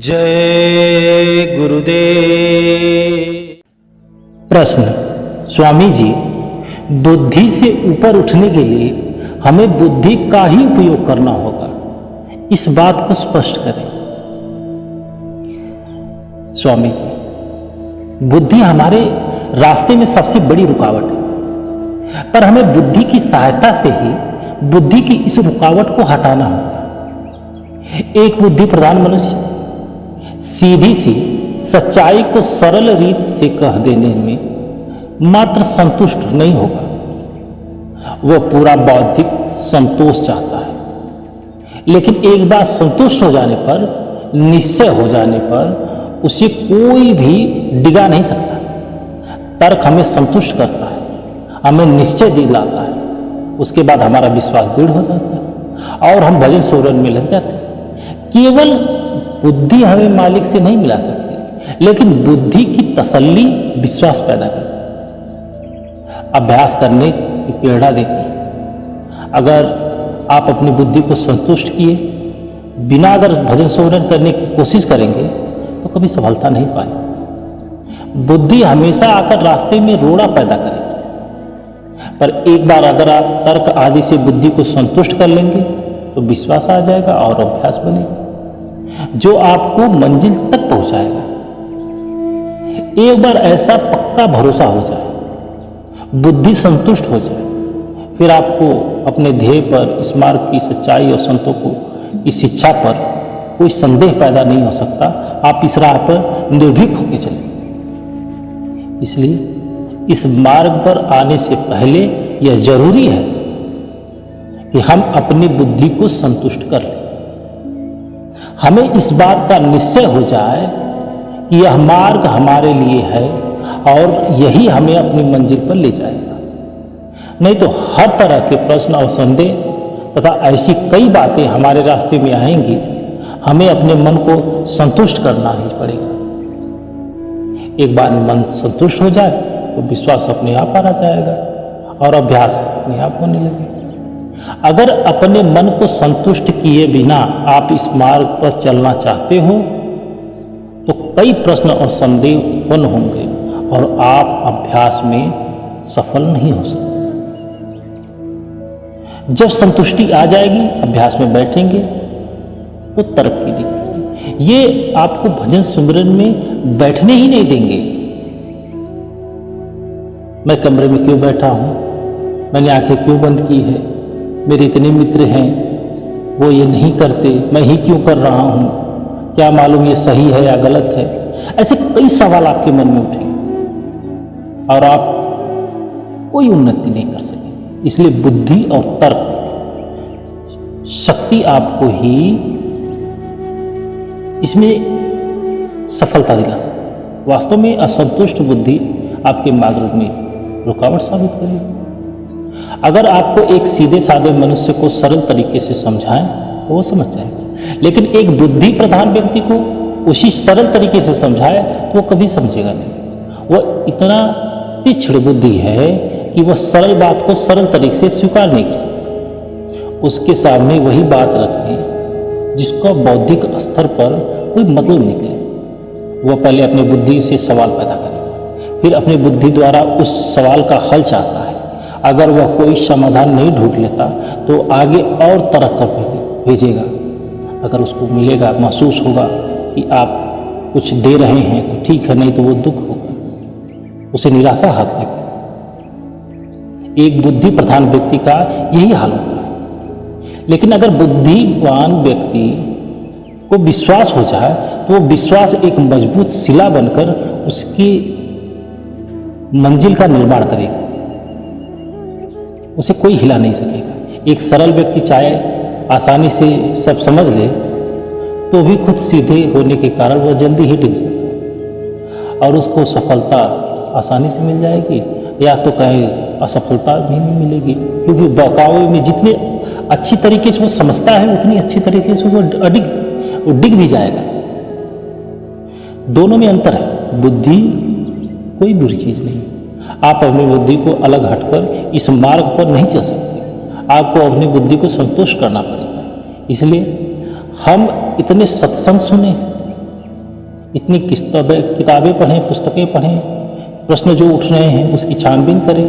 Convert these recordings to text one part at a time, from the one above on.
जय गुरुदेव। प्रश्न, स्वामी जी, बुद्धि से ऊपर उठने के लिए हमें बुद्धि का ही उपयोग करना होगा, इस बात को स्पष्ट करें। स्वामी जी, बुद्धि हमारे रास्ते में सबसे बड़ी रुकावट है, पर हमें बुद्धि की सहायता से ही बुद्धि की इस रुकावट को हटाना होगा। एक बुद्धि प्रधान मनुष्य सीधी सी सच्चाई को सरल रीत से कह देने में मात्र संतुष्ट नहीं होगा, वह पूरा बौद्धिक संतोष चाहता है। लेकिन एक बार संतुष्ट हो जाने पर, निश्चय हो जाने पर उसे कोई भी डिगा नहीं सकता। तर्क हमें संतुष्ट करता है, हमें निश्चय दिलाता है, उसके बाद हमारा विश्वास दृढ़ हो जाता है और हम भजन सोरन में लग जाते हैं। केवल बुद्धि हमें मालिक से नहीं मिला सकती, लेकिन बुद्धि की तसल्ली विश्वास पैदा करती है, अभ्यास करने की प्रेरणा देती है। अगर आप अपनी बुद्धि को संतुष्ट किए बिना अगर भजन सोरन करने की कोशिश करेंगे तो कभी सफलता नहीं पाएंगे। बुद्धि हमेशा आकर रास्ते में रोड़ा पैदा करेगी, पर एक बार अगर आप तर्क आदि से बुद्धि को संतुष्ट कर लेंगे तो विश्वास आ जाएगा और अभ्यास बनेगा जो आपको मंजिल तक पहुंचाएगा। एक बार ऐसा पक्का भरोसा हो जाए, बुद्धि संतुष्ट हो जाए, फिर आपको अपने ध्येय पर, इस मार्ग की सच्चाई और संतों को इस शिक्षा पर कोई संदेह पैदा नहीं हो सकता। आप इस राह पर निर्भीक होकर चलें। इसलिए इस मार्ग पर आने से पहले यह जरूरी है कि हम अपनी बुद्धि को संतुष्ट कर लें। हमें इस बात का निश्चय हो जाए कि यह मार्ग हमारे लिए है और यही हमें अपनी मंजिल पर ले जाएगा। नहीं तो हर तरह के प्रश्न और संदेह तथा ऐसी कई बातें हमारे रास्ते में आएंगी, हमें अपने मन को संतुष्ट करना ही पड़ेगा। एक बार मन संतुष्ट हो जाए तो विश्वास अपने आप आ जाएगा और अभ्यास अपने आप होने लगेगा। अगर अपने मन को संतुष्ट किए बिना आप इस मार्ग पर चलना चाहते हो तो कई प्रश्न और संदेह उत्पन्न होंगे और आप अभ्यास में सफल नहीं हो सकते। जब संतुष्टि आ जाएगी, अभ्यास में बैठेंगे तो तरक्की दिखेगी। ये आपको भजन सुमिरन में बैठने ही नहीं देंगे। मैं कमरे में क्यों बैठा हूं, मैंने आंखें क्यों बंद की है, मेरे इतने मित्र हैं, वो ये नहीं करते, मैं ही क्यों कर रहा हूं, क्या मालूम ये सही है या गलत है। ऐसे कई सवाल आपके मन में उठेंगे और आप कोई उन्नति नहीं कर सकेंगे। इसलिए बुद्धि और तर्क शक्ति आपको ही इसमें सफलता दिला सकती है। वास्तव में असंतुष्ट बुद्धि आपके मार्ग में रुकावट साबित करेगी। अगर आपको एक सीधे साधे मनुष्य को सरल तरीके से समझाएं तो वो समझ जाएगा, लेकिन एक बुद्धि प्रधान व्यक्ति को उसी सरल तरीके से समझाए तो वो कभी समझेगा नहीं। वह इतना तीक्ष्ण बुद्धि है कि वह सरल बात को सरल तरीके से स्वीकार नहीं कर सकता। उसके सामने वही बात रखें जिसका बौद्धिक स्तर पर कोई मतलब निकले, वह पहले अपनी बुद्धि से सवाल पैदा करेगा, फिर अपनी बुद्धि द्वारा उस सवाल का हल चाहता है। अगर वह कोई समाधान नहीं ढूंढ लेता तो आगे और तरह कर भेजेगा। अगर उसको मिलेगा, महसूस होगा कि आप कुछ दे रहे हैं तो ठीक है, नहीं तो वो दुख होगा, उसे निराशा हाथ लगेगी। एक बुद्धि प्रधान व्यक्ति का यही हाल होता है। लेकिन अगर बुद्धिमान व्यक्ति को विश्वास हो जाए तो वो विश्वास एक मजबूत शिला बनकर उसकी मंजिल का निर्माण करेगा, उसे कोई हिला नहीं सकेगा। एक सरल व्यक्ति चाहे आसानी से सब समझ ले तो भी खुद सीधे होने के कारण वह जल्दी ही टिक जाता है और उसको सफलता आसानी से मिल जाएगी, या तो कहीं असफलता भी नहीं मिलेगी, क्योंकि बहकावे में जितने अच्छी तरीके से वो समझता है उतनी अच्छी तरीके से वो डिग भी जाएगा। दोनों में अंतर है। बुद्धि कोई बुरी चीज नहीं। आप अपनी बुद्धि को अलग हटकर इस मार्ग पर नहीं चल सकते। आपको अपनी बुद्धि को संतुष्ट करना पड़ेगा। इसलिए हम इतने सत्संग सुने, इतनी किताबें पढ़ें, पुस्तकें पढ़ें, प्रश्न जो उठ रहे हैं उसकी छानबीन करें।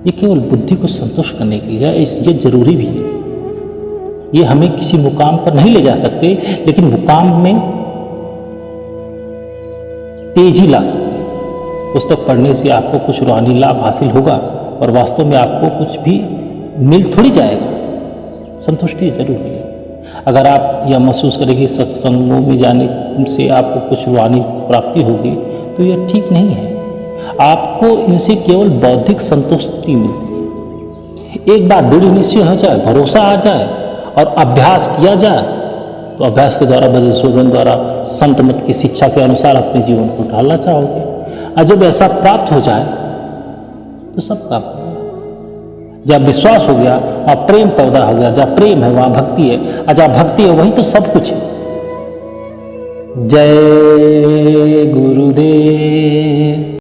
ये केवल बुद्धि को संतुष्ट करने के लिए ये जरूरी भी है। ये हमें किसी मुकाम पर नहीं ले जा सकते, लेकिन मुकाम में तेजी ला सकते। पुस्तक पढ़ने से आपको कुछ रूहानी लाभ हासिल होगा और वास्तव में आपको कुछ भी मिल थोड़ी जाएगा, संतुष्टि जरूरी है। अगर आप यह महसूस करें कि सत्संगों में जाने से आपको कुछ रूहानी प्राप्ति होगी, तो यह ठीक नहीं है। आपको इनसे केवल बौद्धिक संतुष्टि मिलती है। एक बात दृढ़ निश्चय हो जाए, भरोसा आ जाए और अभ्यास किया जाए, तो अभ्यास के द्वारा, भजन शोधन द्वारा, संत मत की शिक्षा के अनुसार अपने जीवन को ढालना चाहोगे। और जब ऐसा प्राप्त हो जाए तो सब काम हो। जब विश्वास हो गया और प्रेम पैदा हो गया, जहाँ प्रेम है वहां भक्ति है, और जहाँ भक्ति है वहीं तो सब कुछ है। जय